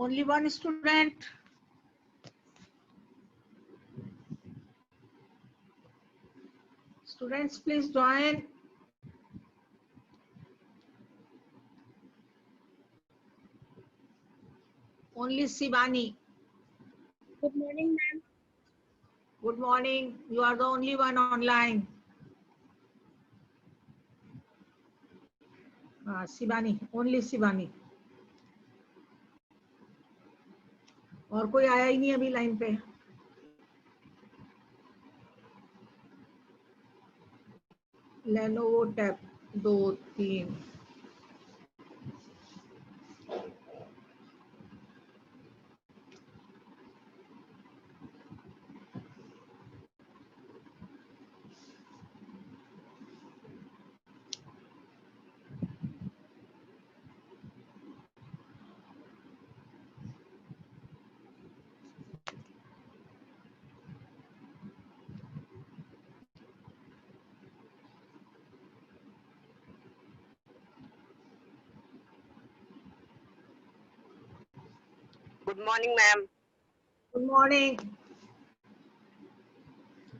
Only one student. Students, please join. Only Shivani. Good morning, ma'am. Good morning. You are the only one online. Shivani, only Shivani. और कोई आया ही नहीं अभी line पे। Lenovo tab 2 3। Good morning, ma'am. Good morning.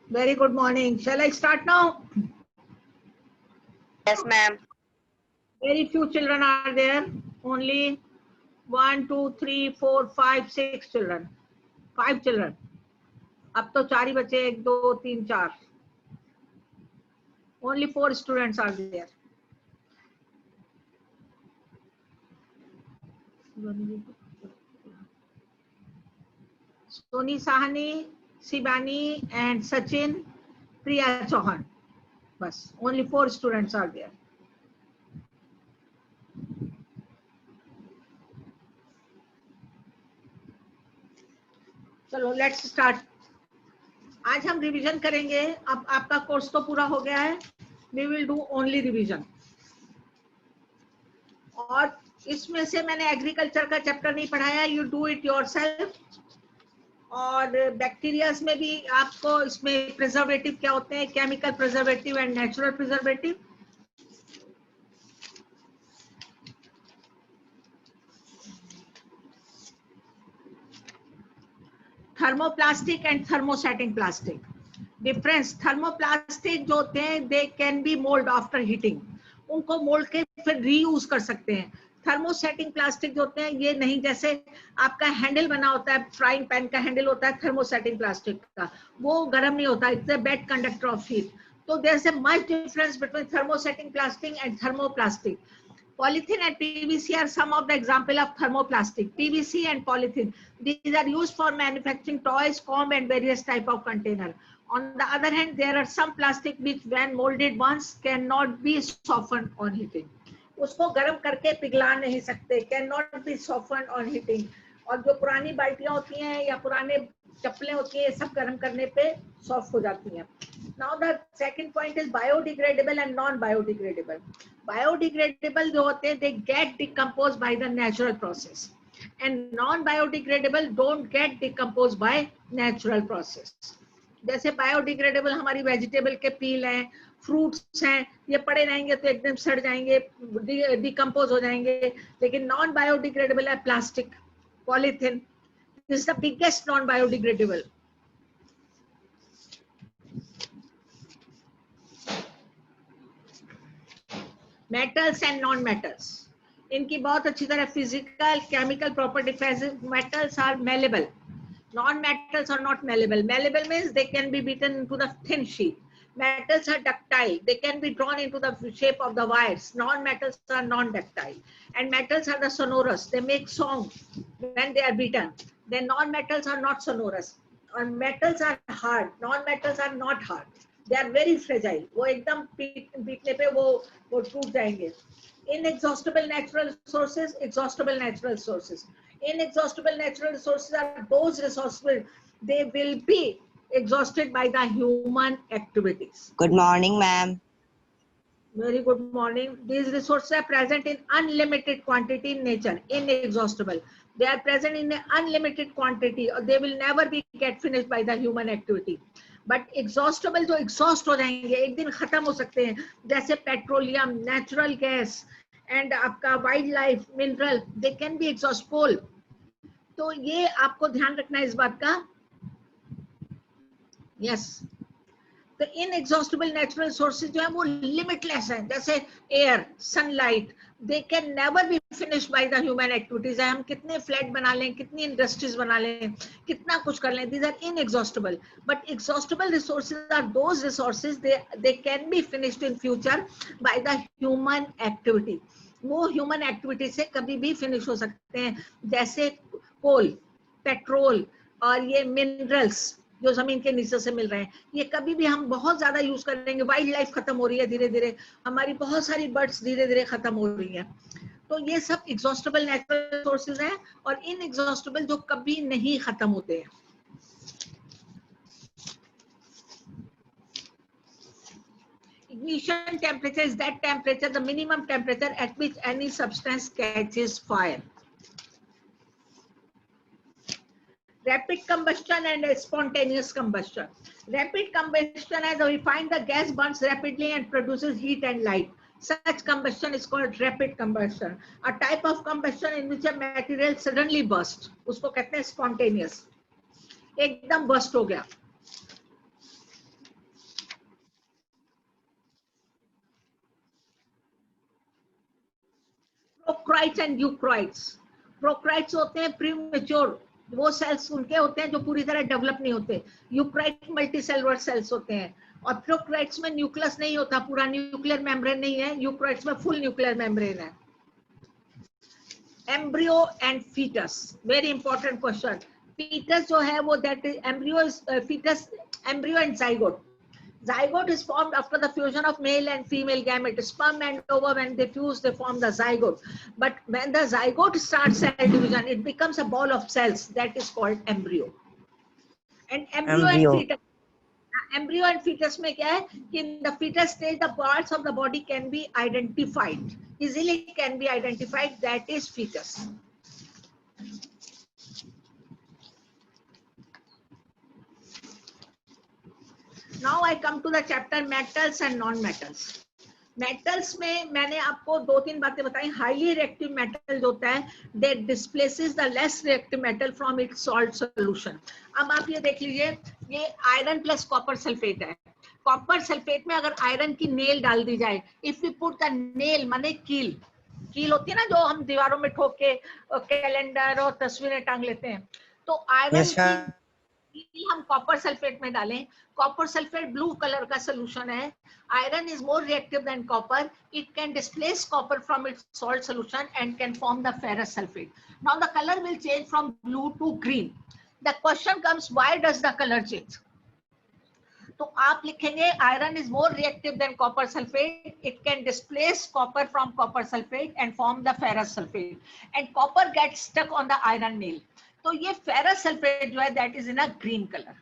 Very good morning. Shall I start now? Yes, ma'am. Very few children are there. Only 1 2 3 4 5 6 children. 5 children. अब तो 4 ही बचे, 1 2 3 4। Only 4 students are there. Soni Sahani, Shivani and Sachin, Priya Chauhan. Bas, only 4 students are there. चलो let's start. आज हम revision करेंगे। अब आपका course तो पूरा हो गया है। We will do only revision. और इसमें से मैंने एग्रीकल्चर का चैप्टर नहीं पढ़ाया, यू डू इट योरसेल्फ। और बैक्टीरियाज में भी आपको इसमें प्रिजर्वेटिव क्या होते हैं, chemical preservative and natural preservative. Thermoplastic and thermosetting plastic. Difference, thermoplastic जो होते हैं they can be mould after heating, उनको मोल्ड के फिर रीयूज कर सकते हैं। थर्मोसेटिंग प्लास्टिक जो होते हैं ये नहीं, जैसे आपका हैंडल बना होता है, फ्राइंग पैन का हैंडल होता है थर्मोसेटिंग प्लास्टिक का, वो गर्म नहीं होता, it's a bad conductor of heat. तो there is a much difference between thermosetting plastic and thermoplastic. Polythene and PVC are some of the example of thermoplastic. PVC and polythene, these are used for manufacturing toys, comb and various type of container. On the other hand, there are some plastic which when molded once cannot be softened on heating. उसको गर्म करके पिघला नहीं सकते, cannot be softened on heating. और जो पुरानी बाल्टियां होती हैं या पुराने चप्पलें होती हैं, सब गर्म करने पे सॉफ्ट हो जाती हैं। Now the second point is biodegradable and non-biodegradable. Biodegradable जो होते हैं they get decomposed by the natural process, and non-biodegradable don't get decomposed by natural process. जैसे बायोडिग्रेडेबल हमारी वेजिटेबल के पील हैं, फ्रूट्स हैं, ये पड़े रहेंगे तो एकदम सड़ जाएंगे, डिकम्पोज हो जाएंगे। लेकिन नॉन बायोडिग्रेडेबल है plastic, polythene, this is the biggest non biodegradable. Metals and non metals, इनकी बहुत अच्छी तरह physical chemical property. Metals are malleable, non-metals are not malleable. Malleable means they can be beaten into the thin sheet. Metals are ductile, they can be drawn into the shape of the wires. Non-metals are non-ductile, and metals are the sonorous, they make song when they are beaten. Then non-metals are not sonorous, and metals are hard, non-metals are not hard, they are very fragile, वो एकदम बीतने पे वो टूट जाएंगे। Inexhaustible natural sources, exhaustible natural sources. Inexhaustible natural resources are those resources they will be exhausted by the human activities. Good morning, ma'am. Very good morning. These resources are present in unlimited quantity in nature, inexhaustible. They are present in an unlimited quantity, or they will never be get finished by the human activity. But exhaustible जो exhaust हो जाएंगे, एक दिन खत्म हो सकते हैं, जैसे पेट्रोलियम, नेचुरल गैस, and आपका wild life, mineral, they can be exhaust. Coal, तो ये आपको ध्यान रखना है इस बात का। यस, तो इनएग्जॉस्टिबल नेचुरल सोर्सेज जो है वो लिमिटलेस है, जैसे air, sunlight, they can never be finished bye the human activities. हम कितने फ्लैट बना लें, कितनी इंडस्ट्रीज बना लें, कितना कुछ कर लें, these are inexhaustible. But exhaustible resources are those resources they can be finished in future by the human activity. वो ह्यूमन एक्टिविटी से कभी भी फिनिश हो सकते हैं, जैसे कोल, पेट्रोल और ये मिनरल्स जो जमीन के नीचे से मिल रहे हैं, ये कभी भी हम बहुत ज्यादा यूज करेंगे, वाइल्ड लाइफ खत्म हो रही है धीरे धीरे, हमारी बहुत सारी बर्ड्स धीरे धीरे खत्म हो रही हैं। तो ये सब एग्जॉस्टिबल नेचुरल रिसोर्सेज हैं और इनएग्जॉस्टिबल जो कभी नहीं खत्म होते हैं। Ignition temperature is that temperature, the minimum temperature at which any substance catches fire. Rapid combustion and spontaneous combustion. Rapid combustion, as we find the gas burns rapidly and produces heat and light. Such combustion is called rapid combustion. A type of combustion in which a material suddenly bursts, उसको कहते हैं spontaneous. एकदम burst हो गया. Prokaryotes and eukaryotes. Prokaryotes होते हैं premature, वो sales उनके होते हैं जो पूरी तरह डेवलप नहीं होते। यूकैरियोट मल्टीसेलुलर सेल्स होते हैं और प्रोकैरियोट्स में न्यूक्लियस नहीं होता, पूरा न्यूक्लियर मेम्ब्रेन नहीं है, यूकैरियोट्स में फुल न्यूक्लियर मेम्ब्रेन है। Embryo and foetus, very important question. Foetus जो है वो that is embryo is foetus, embryo and zygote. Zygote is formed after the fusion of male and female gamete. Sperm and ova, when they fuse, they form the zygote. But when the zygote starts cell division, it becomes a ball of cells that is called embryo. And embryo and fetus में क्या है कि in the fetus stage the parts of the body can be identified, easily can be identified, that is fetus. Now I come to the chapter metals and non-metals. Metals में मैंने आपको दो तीन बातें बताई। हाईली रिएक्टिव मेटल जो होता है, that displaces the less reactive metal from its salt solution. अब आप ये देख लीजिए, ये आयरन प्लस कॉपर सल्फेट है। कॉपर सल्फेट में अगर आयरन की नेल डाल दी जाए, if we put the nail माने कील, कील होती है ना जो हम दीवारों में ठोक के कैलेंडर और तस्वीरें टांग लेते हैं, तो आयरन की हम कॉपर सल्फेट में डालें। कॉपर सल्फेट ब्लू कलर का सोल्यूशन है। Iron is more reactive than copper, it can displace copper from its salt solution and can form the ferrous sulphate. Now the colour will change from blue to green. The question comes, why does the colour change? तो आप लिखेंगे iron is more reactive than copper sulphate, it can displace copper from copper sulphate and form the ferrous sulphate, and copper gets stuck on the iron nail. तो ये ferrous sulphate जो है that is in a green colour.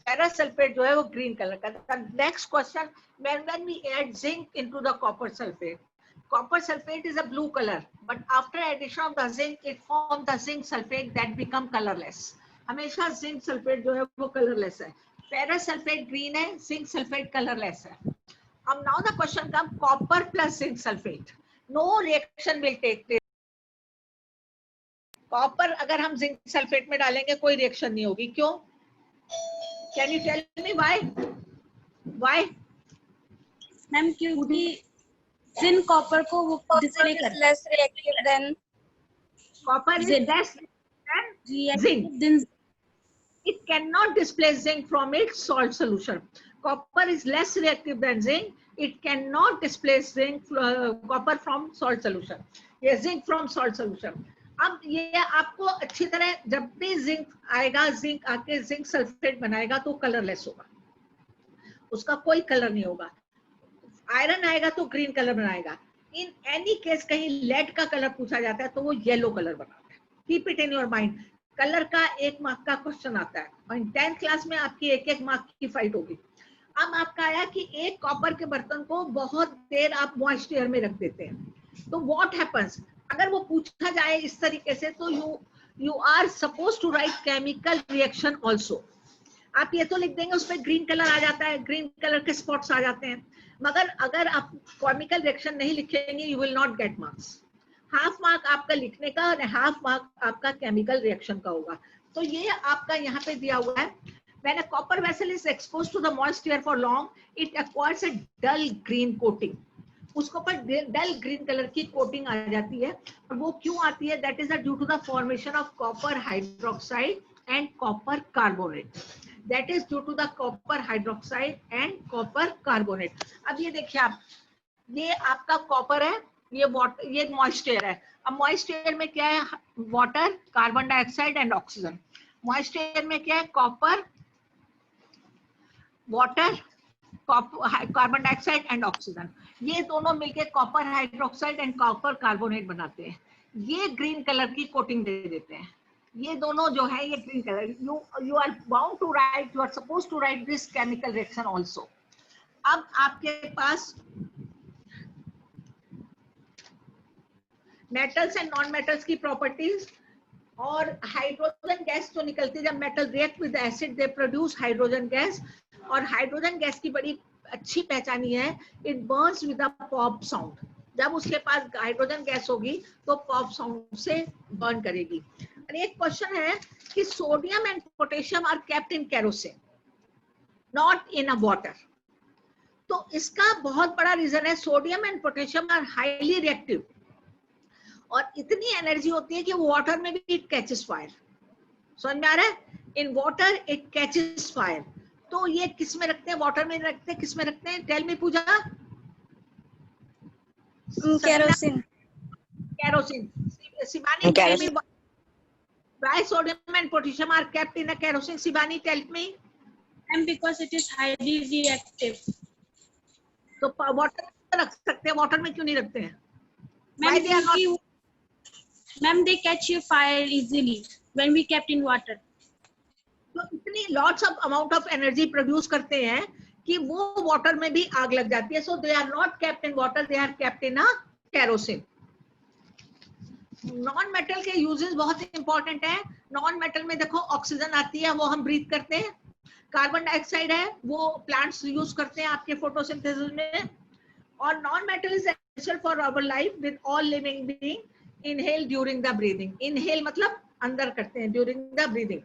Ferrous sulphate जो है वो green colour का। Next question, when we add zinc into the copper sulfate is a blue color, but after addition of the zinc it forms the zinc sulfate that become colorless. हमेशा zinc sulfate जो है वो colorless है। ferrous sulfate green है, zinc sulfate colorless है। अब now the question comes, copper plus zinc sulfate, no reaction will take place. Copper अगर हम जिंक सल्फेट में डालेंगे कोई रिएक्शन नहीं होगी, क्यों? Can you tell me why? Why ma'am? क्योंकि जिंक कॉपर को वो डिस्प्ले करता है, less reactive than copper is less than zinc, it cannot displace zinc from its salt solution. Copper is less reactive than zinc, it cannot displace zinc copper from salt solution, yeah, zinc from salt solution. अब ये आपको अच्छी तरह, जब भी zinc आएगा, zinc आके zinc sulphate बनाएगा तो कलरलेस होगा, उसका कोई कलर नहीं होगा। आयरन आएगा तो ग्रीन कलर बनाएगा। इन एनी केस कहीं लेड का कलर पूछा जाता है तो वो येलो कलर बनाता है। Keep it in your mind. Colour का 1 मार्क का क्वेश्चन आता है और 10th क्लास में आपकी 1-1 मार्क की फाइट होगी। अब आपका आया कि एक कॉपर के बर्तन को बहुत देर आप मॉइस्ट एयर में रख देते हैं, तो व्हाट हैपेंस? अगर वो पूछा जाए इस तरीके से तो you are suppose to write chemical reaction also. आप ये तो लिख देंगे, उस पर ग्रीन कलर आ जाता है, ग्रीन कलर के स्पॉट्स आ जाते हैं, मगर अगर आप केमिकल रिएक्शन नहीं लिखेंगे you will not get marks. Half mark आपका लिखने का और हाफ मार्क आपका केमिकल रिएक्शन का होगा। तो ये आपका यहाँ पे दिया हुआ है, when a copper vessel is exposed to the moist air for long, it acquires a dull green coating. उसको पर डल ग्रीन कलर की कोटिंग आ जाती है, और वो क्यों आती है? That is due to the formation of copper hydroxide and copper carbonate. That is due to the copper hydroxide and copper carbonate. अब ये देखिए आप, ये आपका कॉपर है, ये वाटर, ये मॉइस्ट एयर है। अब मॉइस्ट एयर में क्या है? Water, carbon dioxide and oxygen. Moist air में क्या है? Copper, water, carbon dioxide and oxygen. ये दोनों मिलके copper hydroxide and copper carbonate बनाते हैं। ये ग्रीन कलर की कोटिंग दे देते हैं। ये दोनों जो है ये green colour, you are bound to write, you are suppose to write this chemical reaction also. अब आपके पास मेटल्स एंड नॉन मेटल्स की प्रॉपर्टीज, और हाइड्रोजन गैस जो निकलती है जब metal react with acid, they produce hydrogen gas. और हाइड्रोजन गैस की बड़ी अच्छी पहचान है, it Burns with a pop sound. जब उसके पास हाइड्रोजन गैस होगी तो पॉप साउंड से बर्न करेगी। और एक क्वेश्चन है कि sodium and potassium are kept in kerosene, not in a water. तो इसका बहुत बड़ा रीजन है, sodium and potassium are highly reactive, और इतनी एनर्जी होती है कि वो वाटर में भी इट कैचेस फायर। समझ में आ रहा है? In water it catches fire. तो ये किस में रखते हैं? वाटर में रखते हैं, किस में रखते हैं? Tell me Puja. Kerosene. Kerosene. Shivani, tell me why sodium and potassium are kept in a kerosene? Shivani, tell me. And because it is highly reactive. तो वाटर में रख सकते हैं, वाटर में क्यों नहीं रखते हैं? Ma'am, they catch fire easily when we kept in water. तो इतनी lots of amount of energy produce करते हैं कि वो वाटर में भी आग लग जाती है। So they are not kept in water, they are kept in a kerosene. Non metal के यूजेस बहुत इंपॉर्टेंट है। नॉन मेटल में देखो ऑक्सीजन आती है, वो हम ब्रीथ करते हैं। कार्बन डाइऑक्साइड है, वो प्लांट्स यूज करते हैं आपके फोटोसिंथेसिस में। और non metal is essential for our life with all living being inhale during the breathing. Inhale मतलब अंदर करते हैं, ड्यूरिंग द ब्रीदिंग।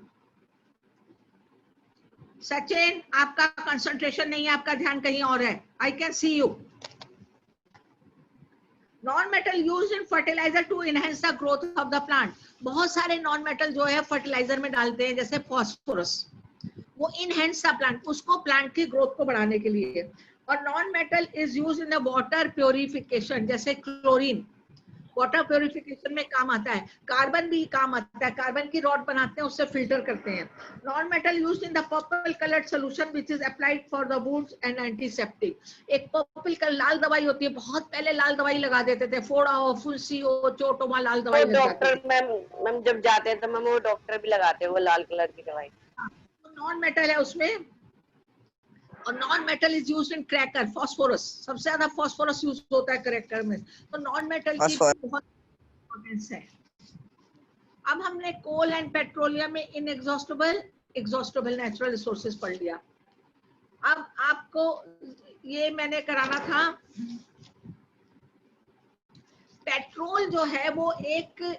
सचिन, आपका कंसंट्रेशन नहीं है, आपका ध्यान कहीं और है। I can see you. Non metal used in fertiliser to enhance the growth of the plant. बहुत सारे नॉन मेटल जो है फर्टिलाइजर में डालते हैं, जैसे फॉस्फोरस, वो इनहेंस द प्लांट, उसको प्लांट की ग्रोथ को बढ़ाने के लिए। और non metal is used in the water purification, जैसे क्लोरीन वाटर प्योरिफिकेशन में काम आता है। कार्बन भी काम आता है, कार्बन की रॉड बनाते हैं, उससे फिल्टर करते हैं। Non metal used in the purple coloured solution which is applied for the wounds and antiseptic. एक पर्पल कलर लाल दवाई होती है, बहुत पहले लाल दवाई लगा देते थे, फोड़ा हो, फुंसी हो, चोट हो, वहां लाल दवाई लग जाती है। डॉक्टर मैम जब जाते हैं तो मैम वो डॉक्टर भी लगाते हैं वो लाल कलर की दवाई। नॉन मेटल है उसमें। और non metal is used in cracker, phosphorus, सबसे ज्यादा फॉस्फोरस यूज होता है क्रैकर में। तो नॉन मेटल की बहुत इंपॉर्टेंस है। अब हमने कोल एंड पेट्रोलियम में इनएग्जॉस्टेबल, एग्जॉस्टेबल नेचुरल रिसोर्सेज पढ़ लिया। अब आपको ये मैंने कराना था, पेट्रोल जो है वो एक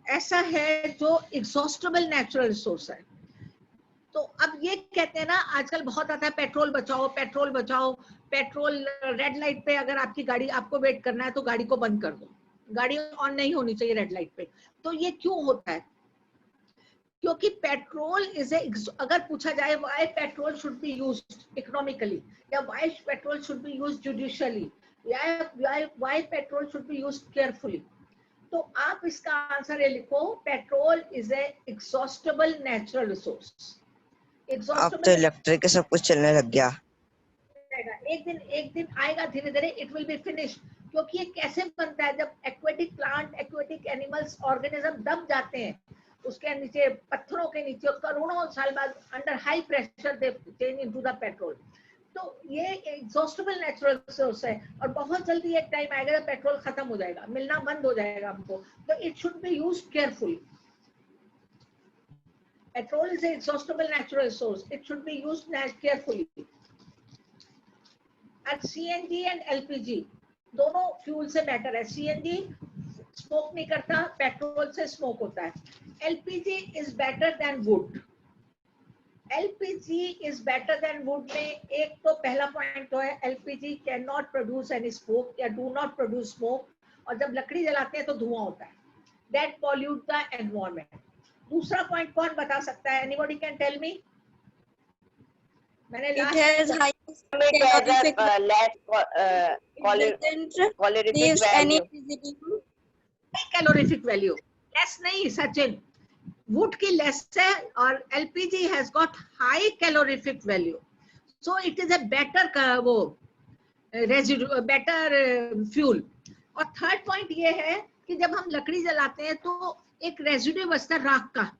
ऐसा है जो एग्जॉस्टेबल नेचुरल रिसोर्स है। तो अब ये कहते हैं ना, आजकल बहुत आता है पेट्रोल बचाओ, पेट्रोल बचाओ। पेट्रोल, रेड लाइट पे अगर आपकी गाड़ी, आपको वेट करना है तो गाड़ी को बंद कर दो, गाड़ी ऑन नहीं होनी चाहिए रेड लाइट पे। तो ये क्यों होता है? क्योंकि पेट्रोल इज ए, अगर पूछा जाए why petrol should be used economically, या why petrol should be used judiciously, या why petrol should be used carefully, तो आप इसका आंसर ये लिखो, petrol is a exhaustible natural resource. अब तो इलेक्ट्रिक के सब कुछ चलने लग गया। एक दिन आएगा, धीरे धीरे इट विल बी फिनिश। क्योंकि ये कैसे बनता है? जब aquatic plant, aquatic animals, organism दब जाते हैं उसके नीचे, पत्थरों के नीचे, करोड़ों साल बाद under high pressure they change into the petrol. तो ये एग्जॉस्टेबल नेचुरल रिसोर्स है, और बहुत जल्दी एक टाइम आएगा पेट्रोल खत्म हो जाएगा, मिलना बंद हो जाएगा हमको। तो it should be used carefully. Petrol is an exhaustible natural resource. It should be used carefully. And CNG and LPG दोनों फ्यूल से बेटर है। CNG स्मोक नहीं करता, पेट्रोल से स्मोक होता है। LPG is better than wood. LPG is better than wood में एक तो पहला पॉइंट तो है LPG can not produce any smoke या डू नॉट प्रोड्यूस स्मोक, और जब लकड़ी जलाते हैं तो धुआं होता है, दैट पॉल्यूट द एनवायरमेंट। दूसरा पॉइंट कौन बता सकता है? Anybody can tell me? मैंने It has high It has calorific a less doesn't calorific leaves any value. residue. Calorific value less नहीं सचिन, वुड की लेस है और LPG has got high calorific value, so it is a better वो residue, better fuel. और third point ये है कि जब हम लकड़ी जलाते हैं तो एक रेजिड्यू बचता है राख का,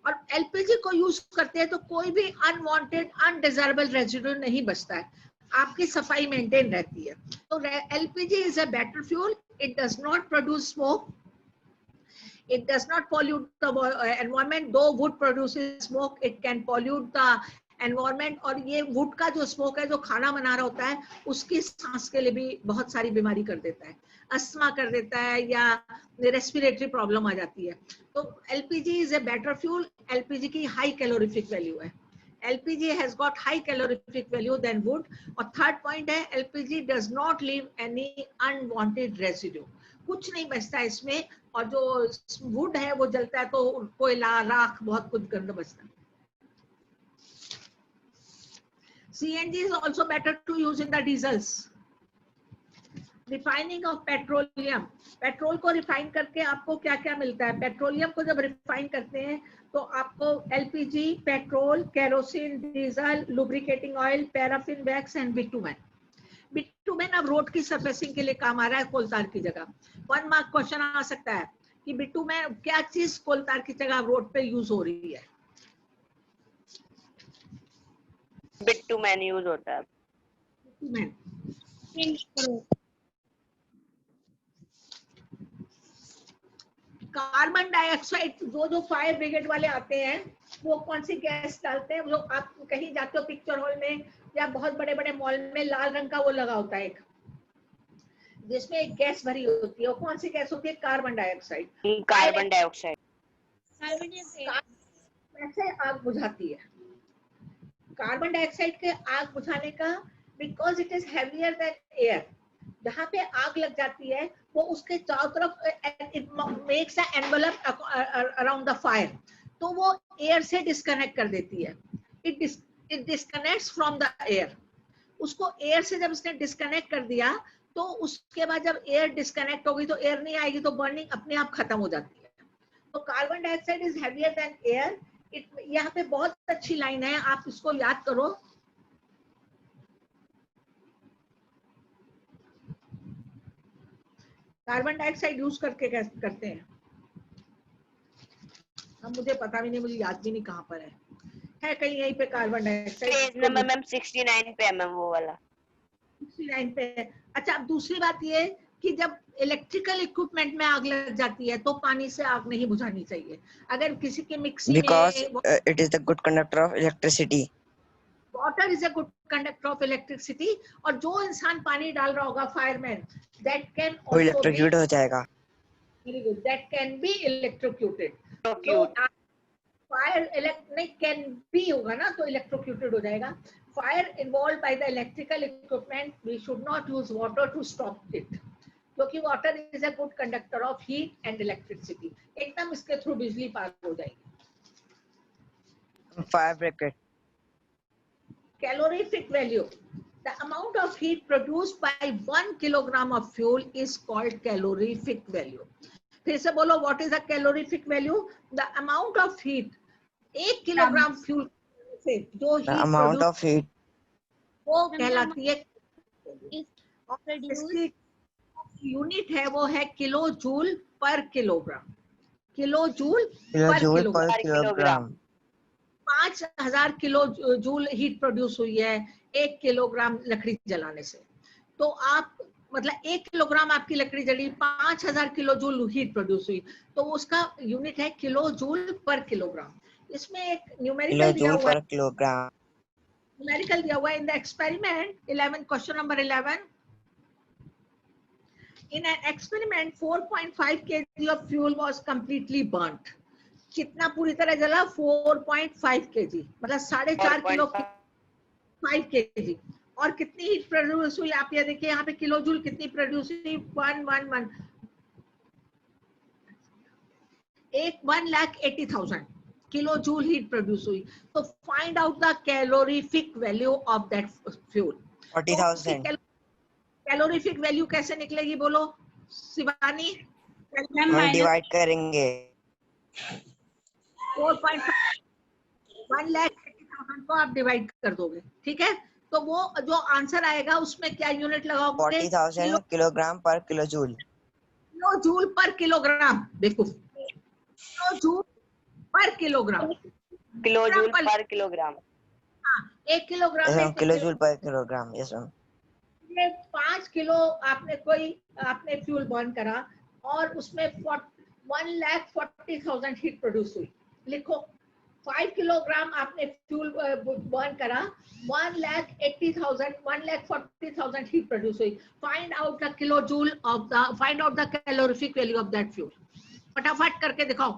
और एलपीजी को यूज करते हैं तो कोई भी अनवांटेड अनडिजायरेबल रेजिड्यू नहीं बचता है, आपकी सफाई मेंटेन रहती है। तो LPG is a better fuel, it does not produce smoke, it does not pollute the environment, though wood produces smoke, it can pollute the environment। और ये wood का जो smoke है जो खाना बना रहा होता है उसकी सांस के लिए भी बहुत सारी बीमारी कर देता है, अस्थमा कर देता है या रेस्पिरेटरी प्रॉब्लम आ जाती है। तो LPG is a better fuel, LPG की हाई कैलोरीफिक वैल्यू है, LPG has got high calorific value than wood. और थर्ड पॉइंट है LPG does not leave any unwanted residue, कुछ नहीं बचता इसमें, और जो वुड है वो जलता है तो कोयला राख बहुत कुछ गंद बचता है। CNG is also better to use in the diesels। Refining of petroleum, petrol को रिफाइन करके आपको क्या क्या मिलता है? पेट्रोलियम को जब रिफाइन करते हैं तो आपको LPG, petrol, kerosene, diesel, lubricating oil, paraffin wax and bitumen. Bitumen अब रोड की सरफेसिंग के लिए काम आ रहा है कोलतार की जगह। 1 मार्क क्वेश्चन आ सकता है कि बिटुमेन क्या चीज कोलतार की जगह रोड पे यूज हो रही है? बिटुमेन यूज होता है। बिटुमेन। कार्बन डाइऑक्साइड, जो फायर ब्रिगेड वाले आते हैं वो कौन सी गैस डालते हैं? जो आप कहीं जाते हो पिक्चर हॉल में या बहुत बड़े बड़े मॉल में लाल रंग का वो लगा होता है एक, जिसमें एक गैस भरी होती है, वो कौन सी गैस होती है? Carbon dioxide. कार्बन डाइऑक्साइड कैसे आग बुझाती है? कार्बन डाइऑक्साइड के आग बुझाने का, because it is heavier than air, जहाँ पे आग लग जाती है वो उसके चारों तरफ it makes a envelope around the fire, तो वो एयर से डिस्कनेक्ट कर देती है, it disconnects from the air. उसको एयर से जब उसने डिस्कनेक्ट कर दिया तो उसके बाद जब एयर डिस्कनेक्ट होगी तो एयर नहीं आएगी तो बर्निंग अपने आप खत्म हो जाती है। तो carbon dioxide is heavier than air. यहाँ पे बहुत अच्छी लाइन है, आप इसको याद करो। कार्बन डाइऑक्साइड यूज करके कैसे करते हैं? अब मुझे पता भी नहीं, मुझे याद भी नहीं कहाँ पर है कहीं यहीं पे carbon dioxide. Page number ma'am 69 पे है मैम वो वाला। 69 पे। अच्छा, अब दूसरी बात ये कि जब इलेक्ट्रिकल इक्विपमेंट में आग लग जाती है तो पानी से आग नहीं बुझानी चाहिए। अगर किसी के मिक्सी because में it is the good conductor of electricity। Water is a good conductor of electricity, और जो इंसान पानी डाल रहा होगा फायरमैन, दैट कैन वो आल्सो इलेक्ट्रोक्यूट हो जाएगा। Very good, that can be electrocuted. Electrocute। Fire electric can be होगा ना, तो इलेक्ट्रोक्यूटेड हो जाएगा। Fire involve by the electrical equipment, we should not use water to stop it, क्योंकि water is a good conductor of heat and electricity, एकदम इसके through बिजली पास हो जाएगी। Fire brigade. Calorific value, the amount of heat produced by 1 kilogram of fuel is called calorific value। फिर से बोलो, what is a calorific value? The amount of heat, 1 kilogram fuel से जो The heat amount of heat वो कहलाती है, is इसकी unit है वो है kilo joule per kilogram, kilo joule पर kilojoule per kilogram. kilogram। 5000 kilo joule heat produce हुई है 1 किलोग्राम लकड़ी जलाने से। तो आप मतलब 1 किलोग्राम आपकी लकड़ी जली, 5000 किलो जूल हीट प्रोड्यूस हुई, तो उसका यूनिट है किलो जूल पर किलोग्राम। इसमें एक न्यूमेरिकल दिया kilojoule हुआ है, per kilogram। न्यूमेरिकल दिया हुआ है in the experiment 11, question number 11। In an experiment, 4.5 kg of fuel was completely burnt. कितना पूरी तरह जला? 4.5 kg, मतलब 4.5 किलो 5 kg. और कितनी हीट प्रोड्यूस हुई? आप ये देखिए यहाँ पे किलो जूल कितनी प्रोड्यूस हुई? 111 1,80,000 किलो जूल हीट प्रोड्यूस हुई. तो find out the calorific value of that fuel. 40,000 calorific value कैसे निकलेगी बोलो शिवानी? मैम हम माइनस डिवाइड करेंगे 4.5 1,80,000 को आप डिवाइड कर दोगे, ठीक है? तो वो जो आंसर आएगा उसमें क्या यूनिट लगाओगे? 40,000 kilogram per kilo joule. Kilo joule per kilogram. देखो kilo joule per kilogram. Kilo joule per kilogram. हाँ, 1 किलोग्राम में kilo joule per kilogram. Yes ma'am. 5 kilo आपने फ्यूल बर्न करा और उसमें 1,40,000 हीट प्रोड्यूस हुई. लिखो 5 किलोग्राम आपने फ्यूल बर्न करा, 1,40,000 हीट प्रोड्यूस हुई. Find out the kilo joule of the, find out the calorific value of that fuel. फटाफट करके दिखाओ.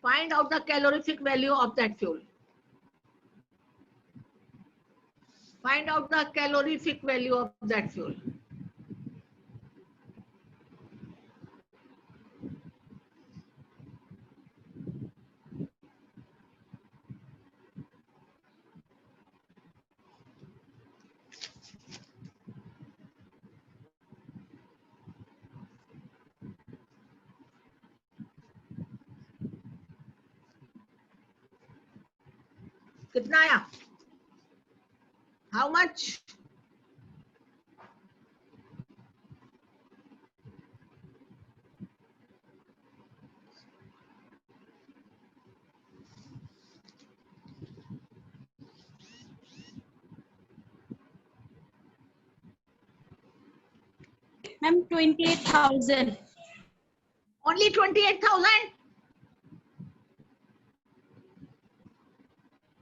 Find out the calorific value of that fuel. Find out the calorific value of that fuel. कितना आया? How much? Ma'am 28,000. Only 28,000.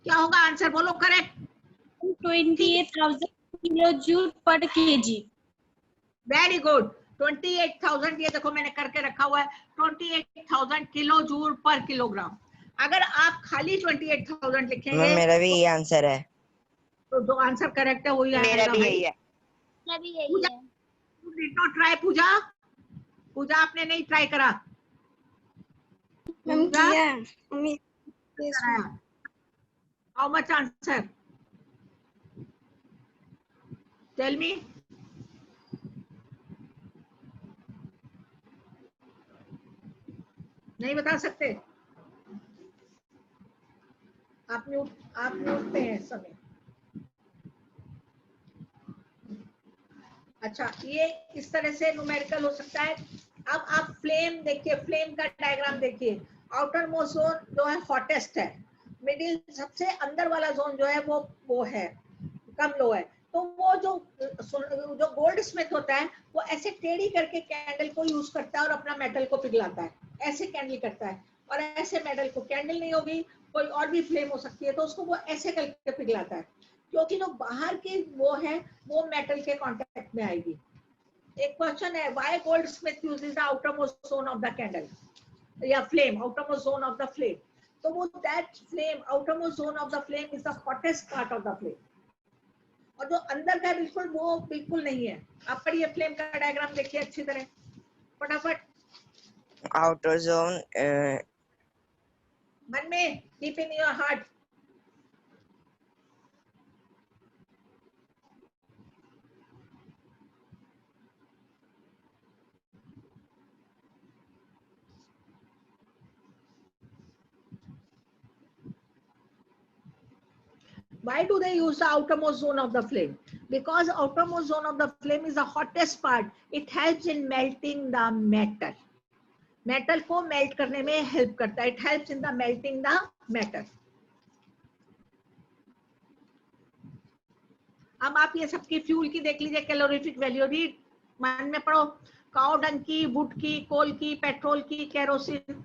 क्या होगा answer? बोलो correct. 28,000 kilo joule पर KG. Very good. 28,000. ये देखो मैंने करके रखा हुआ है 28,000 किलो जूल पर किलोग्राम. अगर आप खाली 28,000 लिखेंगे मेरा भी ये आंसर है. तो जो आंसर करेक्ट है वही मेरा आएगा भी भाई. यही है. मेरा भी यही है. You did not try पूजा. पूजा आपने नहीं ट्राई करा. मैम पूजा किया. कराया. How much answer? Tell me. नहीं बता सकते? आप म्यूट पे हैं इस समय. अच्छा, ये इस तरह से न्यूमेरिकल हो सकता है. अब आप फ्लेम देखिए, फ्लेम का डायग्राम देखिए. आउटर मोस्ट जोन जो है हॉटेस्ट है, मिडिल सबसे अंदर वाला जोन जो है वो है कम लो है. तो वो जो गोल्ड स्मिथ होता है वो ऐसे टेढ़ी करके कैंडल को यूज करता है और अपना मेटल को पिघलाता है. ऐसे कैंडल करता है और ऐसे मेटल को, कैंडल नहीं होगी कोई और भी फ्लेम हो सकती है, तो उसको वो ऐसे करके पिघलाता है क्योंकि जो बाहर की वो है वो मेटल के कांटेक्ट में आएगी. एक क्वेश्चन है, why goldsmith uses the outermost zone of the candle या flame, outermost zone of the flame. तो वो that flame, outermost zone of the flame is the hottest part of the flame. और जो अंदर का बिल्कुल वो बिल्कुल नहीं है. आप पढ़िए फ्लेम का डायग्राम देखिए अच्छी तरह फटाफट आउटर जोन मन में, keep in your heart. Why do they use the outermost zone of the flame? Because outermost zone of the flame is the hottest part. It helps in melting the metal. Metal को melt करने में help करता है. It helps in the melting the metal. अब आप ये सबकी fuel की देख लीजिए कैलोरीफिक वैल्यू. रीड, मन में पढ़ो. काउ डंग की, वुड की, कोल की, पेट्रोल की, kerosene.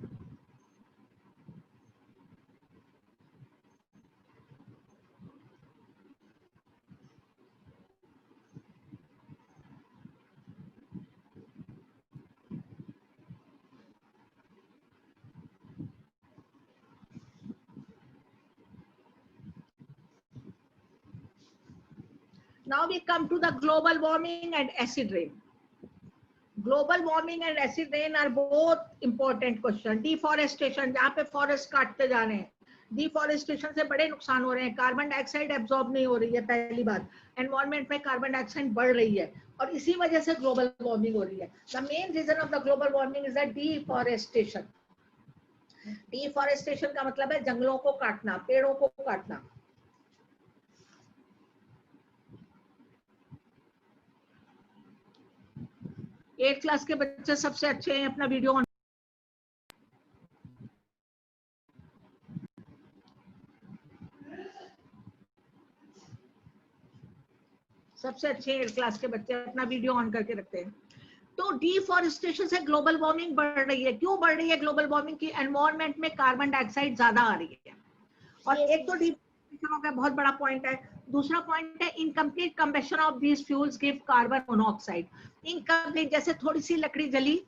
Now we come to the global warming and acid rain. Global warming and acid rain are both important question. Deforestation, जहाँ पे फॉरेस्ट काटते जा रहे हैं, डिफॉरेस्टेशन से बड़े नुकसान हो रहे हैं. कार्बन डाइऑक्साइड एब्जॉर्ब नहीं हो रही है, पहली बात. एनवायरनमेंट में कार्बन डाइऑक्साइड बढ़ रही है और इसी वजह से ग्लोबल वार्मिंग हो रही है. The main reason of the global warming is the deforestation. Deforestation का मतलब है जंगलों को काटना, पेड़ों को काटना. एट क्लास के बच्चे सबसे अच्छे हैं, अपना वीडियो ऑन. सबसे अच्छे एट क्लास के बच्चे अपना वीडियो ऑन करके रखते हैं. तो डिफॉरेस्टेशन से ग्लोबल वार्मिंग बढ़ रही है. क्यों बढ़ रही है ग्लोबल वार्मिंग? की एनवायरनमेंट में कार्बन डाइऑक्साइड ज्यादा आ रही है. और एक तो डिफॉरेस्टेशन का बहुत बड़ा पॉइंट है. दूसरा पॉइंट है incomplete combustion of these fuels give carbon monoxide. Incomplete, जैसे थोड़ी सी लकड़ी जली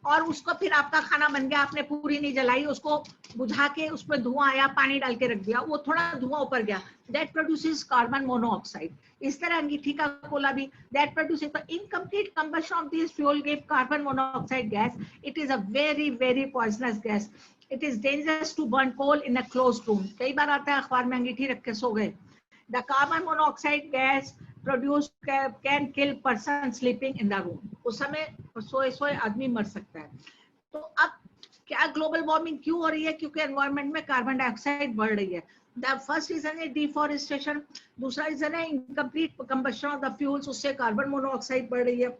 और उसको फिर आपका खाना बन गया, आपने पूरी नहीं जलाई, उसको बुझा के उसमें धुआं आया, पानी डाल के रख दिया, वो थोड़ा धुआं ऊपर गया, दैट प्रोड्यूसेस कार्बन मोनोऑक्साइड. इस तरह अंगीठी का कोला भी दैट प्रोड्यूसेस. तो incomplete combustion of this fuel give carbon monoxide gas. It is a very very poisonous gas. It is dangerous to burn coal in a closed room. कई बार आता है अखबार में अंगीठी रख के सो गए. The carbon monoxide gas produce can kill person sleeping in the room. उस समय सोए सोए आदमी मर सकता है. तो अब क्या ग्लोबल वार्मिंग क्यों हो रही है? क्योंकि एनवायरनमेंट में कार्बन डाइऑक्साइड बढ़ रही है. द फर्स्ट रीजन है डिफॉरेस्टेशन. दूसरा रीजन है incomplete combustion of the fuels, उससे कार्बन मोनोऑक्साइड बढ़ रही है.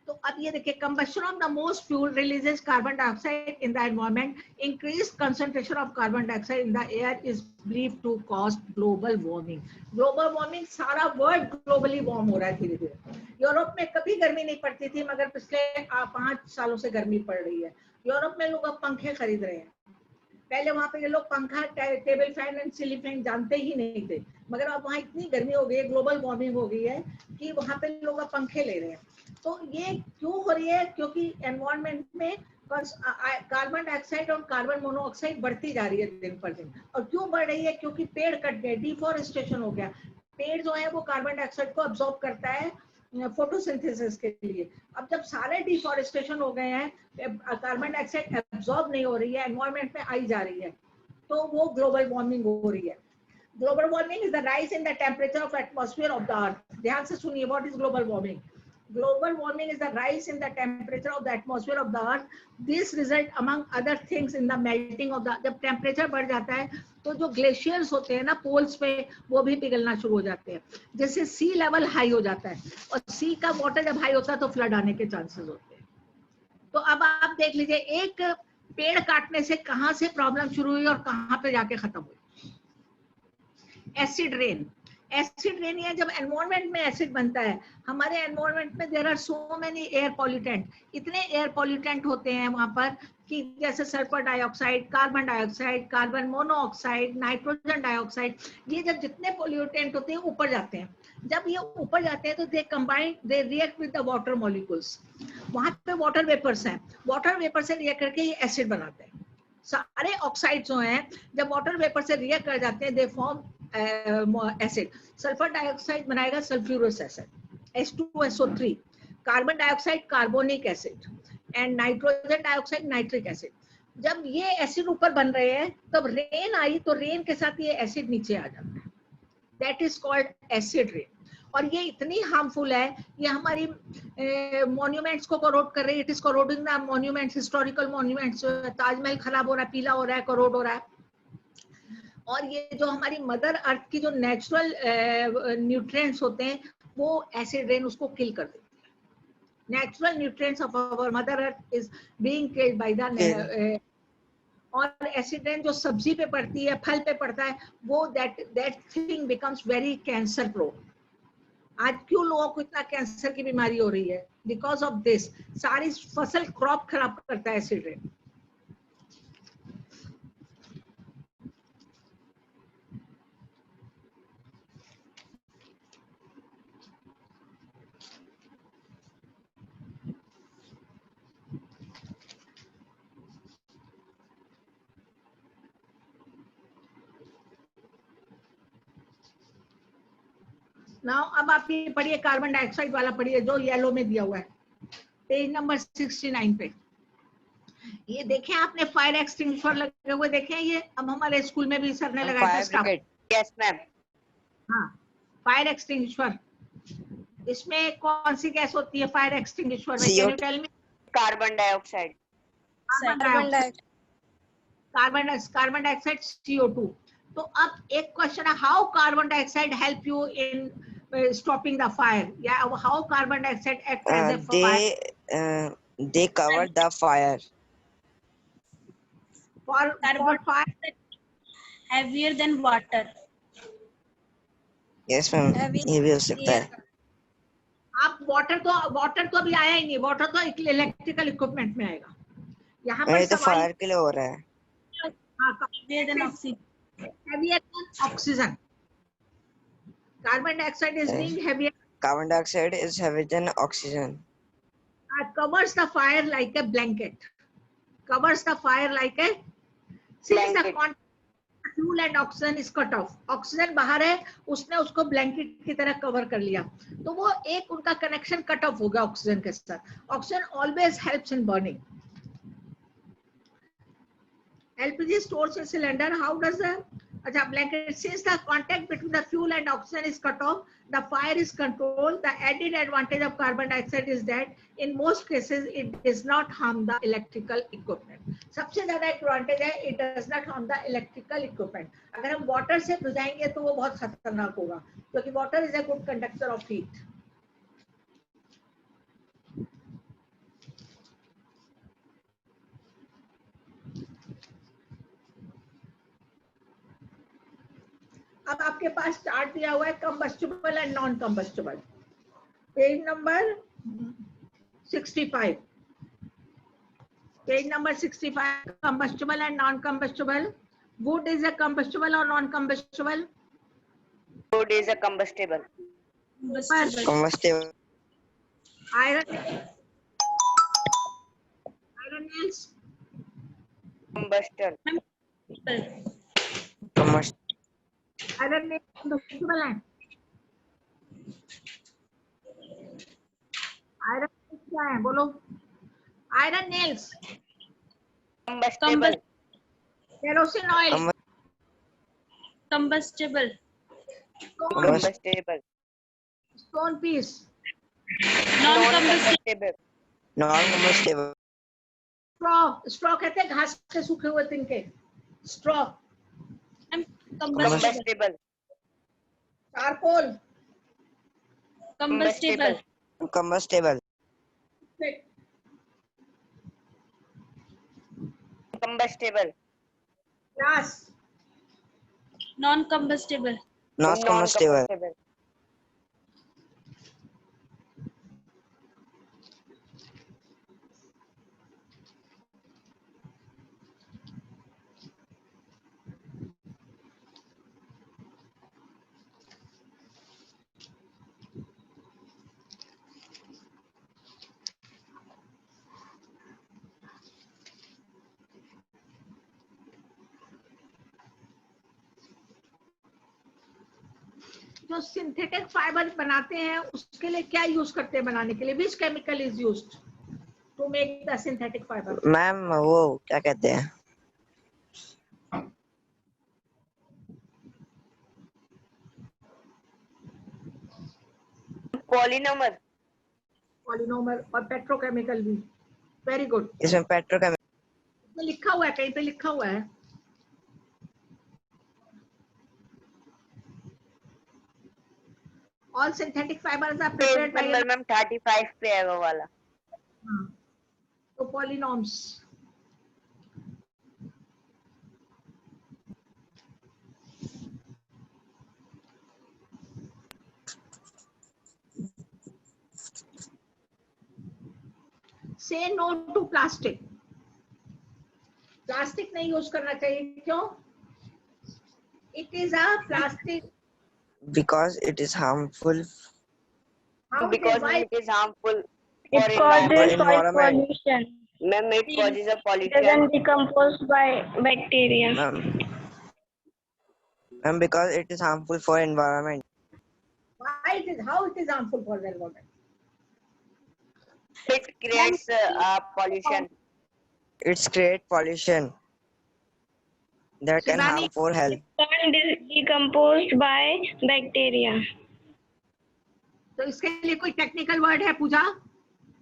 तो अब ये देखिए, combustion of the most fuel releases carbon dioxide in the environment. Increased concentration of carbon dioxide in the air is believed to cause global warming. Global warming, सारा world globally warm हो रहा है धीरे धीरे. यूरोप में कभी गर्मी नहीं पड़ती थी, मगर पिछले 5 सालों से गर्मी पड़ रही है. यूरोप में लोग अब पंखे खरीद रहे हैं. पहले वहां पे ये लोग पंखा, table fan and ceiling fan जानते ही नहीं थे, मगर अब वहाँ इतनी गर्मी हो गई है, ग्लोबल वार्मिंग हो गई है कि वहां पे लोग अब पंखे ले रहे हैं. तो ये क्यों हो रही है? क्योंकि एनवायरनमेंट में कार्बन डाइऑक्साइड और कार्बन मोनोऑक्साइड बढ़ती जा रही है दिन पर दिन. और क्यों बढ़ रही है? क्योंकि पेड़ कट गए, डिफॉरेस्टेशन हो गया. पेड़ जो है वो कार्बन डाइऑक्साइड को अब्सॉर्ब करता है फोटोसिंथेसिस के लिए. अब जब सारे डिफॉरेस्टेशन हो गए हैं, कार्बन डाइऑक्साइड एब्सॉर्ब नहीं हो रही है, एनवायरनमेंट में आई जा रही है, तो वो ग्लोबल वार्मिंग हो रही है. Global warming is the rise in the temperature of atmosphere of the earth. ध्यान से सुनिए, what is global warming? Global warming is the rise in the temperature of the atmosphere of the earth. This result among other things in the melting of the. जब temperature बढ़ जाता है तो जो glaciers होते हैं ना पोल्स पे, वो भी पिघलना शुरू हो जाते हैं. जैसे सी लेवल हाई हो जाता है, और सी का वाटर जब हाई होता है तो फ्लड आने के चांसेस होते हैं. तो अब आप देख लीजिए, एक पेड़ काटने से कहाँ से प्रॉब्लम शुरू हुई और कहाँ पे जाके खत्म हुई. Acid rain. एसिड रेन है जब एनवायरनमेंट में एसिड बनता है. हमारे एनवायरनमेंट में there are so many air pollutant. इतने एयर पॉल्यूटेंट होते हैं वहां पर कि जैसे sulphur dioxide, carbon dioxide, carbon monoxide, nitrogen dioxide. ये जब जितने पॉल्यूटेंट होते हैं ऊपर जाते हैं. जब ये ऊपर जाते हैं तो they combine, they react with the water molecules. वहां पे वाटर वेपर्स हैं, वाटर वेपर से रिएक्ट करके ये एसिड बनाते हैं. सारे ऑक्साइड जो हैं जब वाटर वेपर से रिएक्ट कर जाते हैं, they form acid. Sulphur dioxide बनाएगा sulphurous acid, H2SO3. Carbon dioxide carbonic acid, and nitrogen dioxide nitric acid. जब ये एसिड ऊपर बन रहे हैं तब रेन आई तो रेन के साथ ये एसिड नीचे आ जाता है. That is called acid rain. और ये इतनी हार्मफुल है, ये हमारी मॉन्यूमेंट्स को करोड कर रही है. It is corroding the monuments, historical monuments. Taj Mahal खराब हो रहा है, पीला हो रहा है, करोड हो रहा है. और ये जो हमारी मदर अर्थ की जो नेचुरल न्यूट्रिएंट्स होते हैं, वो एसिड रेन उसको किल कर देती है. Natural nutrients of our mother earth is being killed by the. और एसिड रेन जो सब्जी पे पड़ती है, फल पे पड़ता है, वो that thing becomes very cancer prone. आज क्यों लोगों को इतना कैंसर की बीमारी हो रही है? Because of this. सारी फसल क्रॉप खराब करता है एसिड रेन. नाउ अब आप ये पढ़िए कार्बन डाइऑक्साइड वाला पढ़िए जो येलो में दिया हुआ है पेज नंबर 69 पे। ये देखें आपने फायर एक्सटिंग्विशर लगे हुए देखे हैं ये, अब हमारे स्कूल में भी सर ने लगाया था fire staff. Brigade. Yes ma'am. हाँ फायर एक्सटिंग्विशर, इसमें कौन सी गैस होती है फायर एक्सटिंग्विशर में? Can you tell me? Carbon dioxide. Carbon dioxide CO2। तो अब एक क्वेश्चन है, how carbon dioxide help you in stopping the fire, या how carbon dioxide act as a fire? They cover the fire. For fire, heavier than water. Yes ma'am, ये भी हो सकता है। आप वाटर तो अभी आया ही नहीं, वाटर तो इलेक्ट्रिकल इक्विपमेंट में आएगा। यहाँ पर ये तो फायर के लिए हो रहा है। Heavier than oxygen. heavier than oxygen. Carbon dioxide is being heavier. Carbon dioxide is heavier than oxygen. Covers the fire like a blanket. Covers the fire like a. Since the contact of fuel and oxygen is cut off. Oxygen बाहर है, उसने उसको blanket की तरह cover कर लिया, तो वो एक उनका कनेक्शन कट ऑफ हो गया ऑक्सीजन के साथ। Oxygen always helps in burning. LPG stores in cylinder. How does the blanket? Since the contact between the fuel and oxygen is cut off, the fire is controlled. The added advantage of carbon dioxide is that in most cases it does not harm the electrical equipment. सबसे ज़्यादा advantage है, it does not harm the electrical equipment. अगर हम water से बुझाएंगे तो वो बहुत खतरनाक होगा, क्योंकि water is a good conductor of heat. अब आपके पास चार्ट दिया हुआ है combustible and non combustible, page number 65। Page number 65, combustible and non combustible. Wood is a combustible और non combustible? Wood is a combustible. Combustible. Iron nails? Combustion. Combustible. Iron nails combustible है? Iron क्या है बोलो? Iron nails, Combustible. Kerosene oil, Combustible. Combustible. Stone piece, Non-combustible. Non-combustible. Straw कहते हैं घास के सूखे हुए तिनके, straw. Combustible. Charcoal, Combustible. Combustible. Combustible. Glass, Non-combustible. Not combustible. Non-combustible. जो सिंथेटिक फाइबर बनाते हैं उसके लिए क्या यूज करते हैं बनाने के लिए? Which chemical is used to make the synthetic fibre? Ma'am वो क्या कहते हैं? Polymer. पॉलिनोमर और पेट्रोकेमिकल भी। Very good. इसमें पेट्रोकेमिकल लिखा हुआ है, कहीं पे लिखा हुआ है। All synthetic fibers are prepared by number ma'am 35 पे है वो वाला। तो polynômes। Say no to plastic. Plastic नहीं यूज करना चाहिए, क्यों? It is a plastic. because it is harmful Because it is harmful for It causes soil environment. pollution. Ma'am, it causes a It pollution. doesn't decompose by bacteria. Ma'am, because it is harmful for environment. Why how it is harmful for the environment? It creates pollution. It's create pollution that can Shivani? harm for health. Can't decomposed by bacteria. तो इसके लिए कोई technical word है पूजा?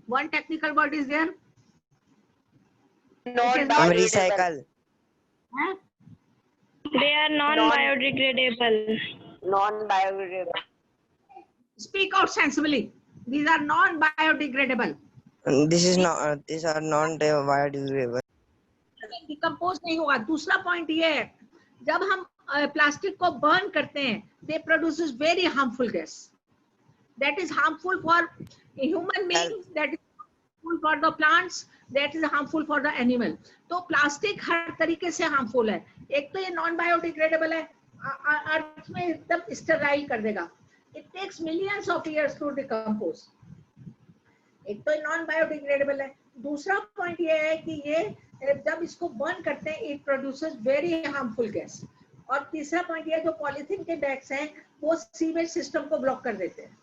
One technical word is there? Non-biodegradable. Recycle. हैं? They are non-biodegradable. Non-biodegradable. Speak out sensibly. These are non-biodegradable. This is not. These are non-biodegradable. Decompose नहीं होगा. दूसरा point ये है, जब हम प्लास्टिक को बर्न करते हैं, दे produces very harmful gas. That is harmful for human beings, that is harmful for the plants, that is harmful for the animal. तो प्लास्टिक हर तरीके से हार्मफुल है. एक तो ये नॉन बायोडिग्रेडेबल है, अर्थ में एकदम स्टेराइल कर देगा. It takes millions of years to decompose. एक तो नॉन बायोडिग्रेडेबल है. दूसरा पॉइंट ये है कि ये जब इसको बर्न करते हैं, it produces very harmful gas. और तीसरा पॉइंट ये, जो पॉलीथीन के बैग्स हैं, वो सीवेज सिस्टम को ब्लॉक कर देते हैं.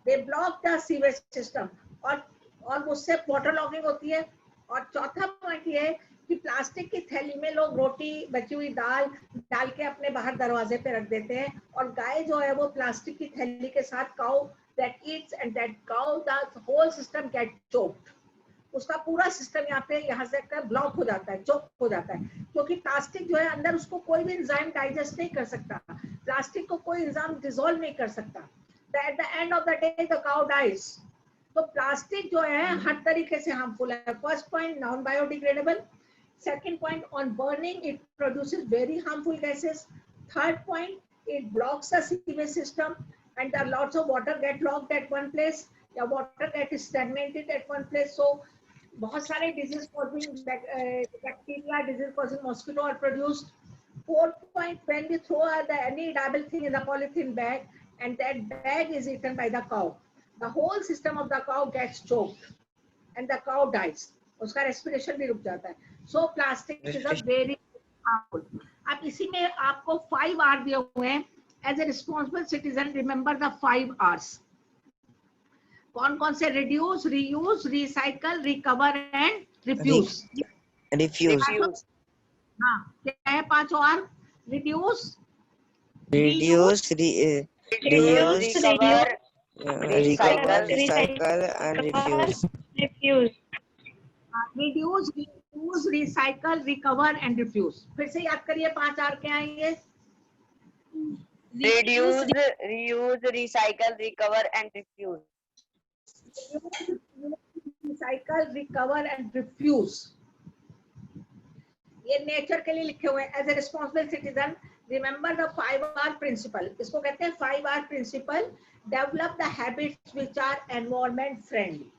They block the sewage system, और उससे वाटर लॉगिंग होती है. और चौथा पॉइंट ये है कि प्लास्टिक की थैली में लोग रोटी, बची हुई दाल डाल के अपने बाहर दरवाजे पे रख देते हैं, और गाय जो है वो प्लास्टिक की थैली के साथ, cow that eats and that cow, the whole system get choked. उसका पूरा सिस्टम यहाँ से ब्लॉक हो जाता है, चोक हो जाता है, क्योंकि प्लास्टिक जो है अंदर, उसको कोई भी एंजाइम डाइजेस्ट नहीं कर सकता. प्लास्टिक को कोई एंजाइम डिसॉल्व नहीं कर सकता. At the end of the day the cow dies. तो प्लास्टिक जो है हर तरीके से हार्मफुल है. First point, non biodegradable. Second point, on burning it produces very harmful gases. Third point, it blocks the sewage system, and the lots of water get locked at one place, the water get stagnated at one place. So बहुत सारे disease causing bacteria, disease causing mosquito are produced. Fourth point, when we throw any edible thing in the polythene bag and that bag is eaten by the cow, the whole system of the cow gets choked and the cow dies. उसका respiration भी रुक जाता है. So plastic is a very harmful. अब इसी में आपको 5 R दिए हुए हैं. As a responsible citizen, remember the 5 R's. कौन कौन से? Reduce, reuse, recycle, recover and refuse. Refuse. हाँ, क्या है 5 और? Reduce, reduce, reuse, Recover, recycle and refuse. Refuse. Reduce, reuse, recycle, recover and refuse. फिर से याद करिए 5 R क्या आएंगे? reduce, reuse, recycle, recover and refuse. Recycle, recover and refuse. ये नेचर के लिए लिखे हुए हैं. As a responsible citizen, remember the 5 R principle. इसको कहते हैं 5 R principle. Develop the habits which are environment friendly.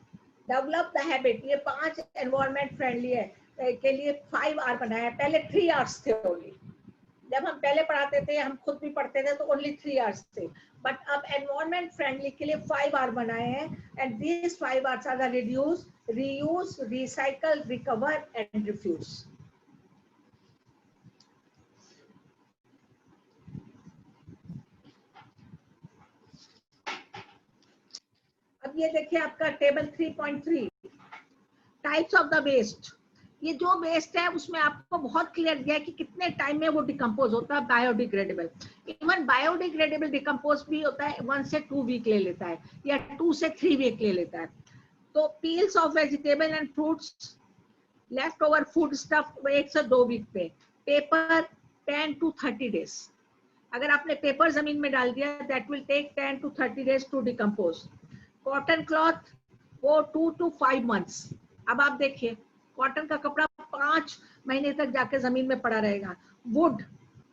Develop the habit, ये 5 एनवायरमेंट फ्रेंडली है के लिए 5 R बनाया है. पहले 3 R's थे ओनली. जब हम पहले पढ़ाते थे, हम खुद भी पढ़ते थे, तो ओनली 3 R's थे. बट अब एनवायरमेंट फ्रेंडली के लिए 5 R बनाए हैं. And these 5 R's are the reduce, reuse, recycle, recover and refuse. अब ये देखिए आपका table 3.3, types of the waste. ये जो वेस्ट है उसमें आपको बहुत क्लियर दिया है कि कितने टाइम में वो डिकम्पोज होता है. बायोडिग्रेडेबल, इवन बायोडिग्रेडेबल डिकम्पोज भी होता है 1 से 2 वीक ले लेता है, या 2 से 3 वीक ले लेता है. तो peels of vegetable and fruits, left over food stuff 1 से 2 वीक पे. Paper 10 to 30 days. अगर आपने पेपर जमीन में डाल दिया, that will take 10 to 30 days to decompose. Cotton cloth वो 2 to 5 months. अब आप देखिए, कॉटन का कपड़ा 5 महीने तक जाके जमीन में पड़ा रहेगा. वुड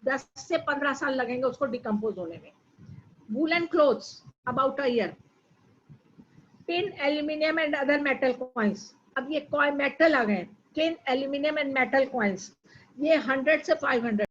10 से 15 साल लगेंगे उसको डिकम्पोज होने में. Woollen clothes about a year. Tin, aluminium and other metal coins. अब ये मेटल आ गए, tin, aluminium and metal coins, ये 100 से 500